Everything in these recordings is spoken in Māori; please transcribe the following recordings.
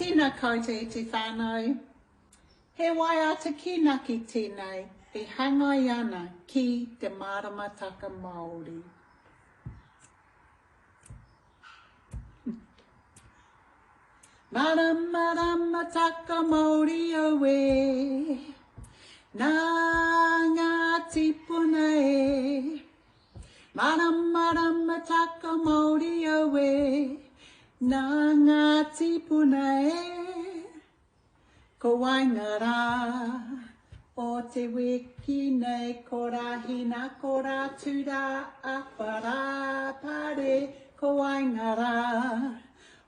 Tēnā koutou e te whānau. He WAIATA KīNAKI tēnei e hangai ana ki te MARAMATAKA Māori. Maramataka Māori oe, nā ngā tipuna e. Maramataka Māori oe, nā ngā tipuna e. Ko waingara o te wiki nei, ko rahina, ko rātura apara pare. Ko waingara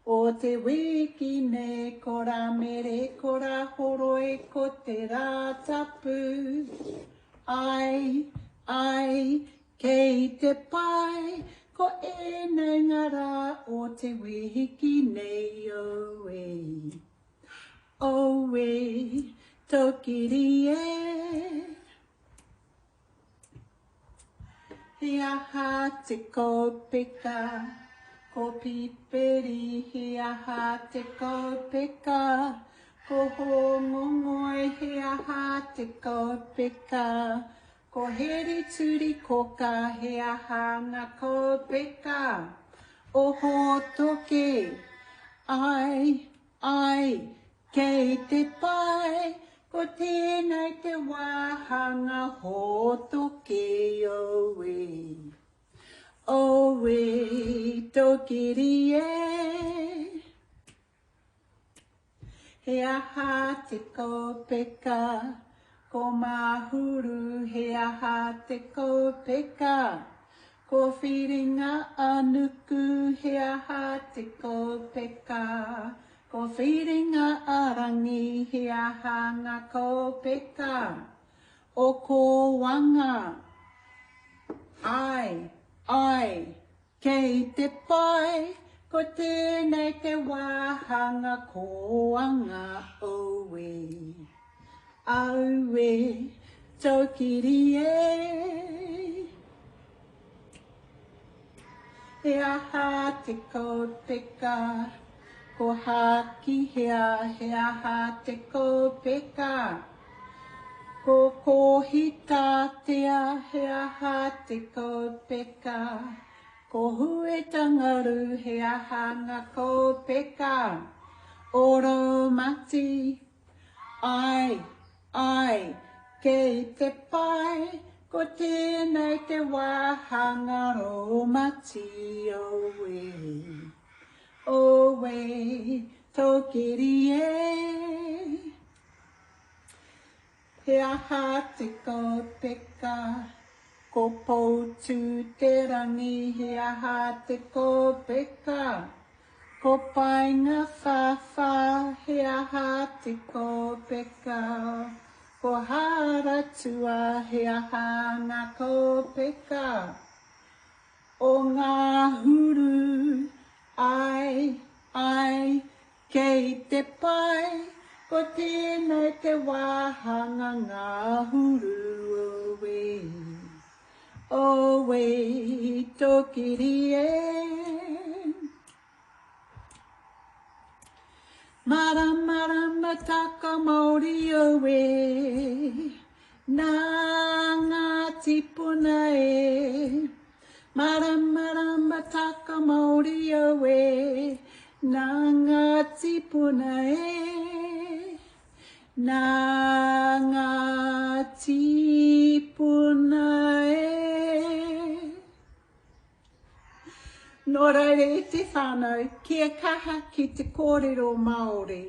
o te wiki nei, ko rā mere, ko rā horoi, ko te rā tapu. Ai, kei te pai, ko e nei ngara o te wiki nei oe. Oe, tokiri e. He aha te kōpeka, ko piperi, he aha te kōpeka, ko hongongoi, he aha te kōpeka, ko heri turi koka, he aha ngā kōpeka, o ho toke, ai, kei te pai, ko tēnei te wāhanga ho toke oe. Oe, tokiri e. He aha te kōpeka, ko mahuru, he aha te kōpeka, ko whiringa anuku, he aha te kōpeka, ko whiringa arangi, he aha ngā kōpeka, o ko wanga. Ai, kei te pai, ko tēnei te wāhanga ko wanga oe. Aue, tokiri e. He aha te kōpeka, ko haki hea, he aha te kōpeka, ko kohitatea, he aha te kōpeka, ko huetangaru, he aha ngā kōpeka, oro mati, ai, kei te pai, ko tēnei te wāhanga ro mati oe. Oe, tokiri e. He aha te kōpeka, ko poutu te rangi, he aha te kōpeka, ko painga whawha, he aha te kōpeka, ko haratua, he aha ngā kōpeka, o ngā huru, ai, kei te pai, ko tēnei te wāhanga ngā huru oe. Oe, tokiri e. Maramataka Māori oe, nā ngā tipuna e. Maramataka Māori oe, nā ngā tipuna e. Nā ngā tipuna e. Nō reire e te whānau, kia kaha ki te kōrero Māori,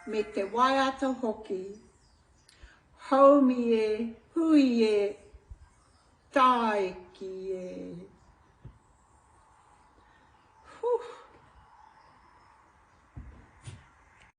me te WAIATA hoki. Haumi e, hui e, taiki e.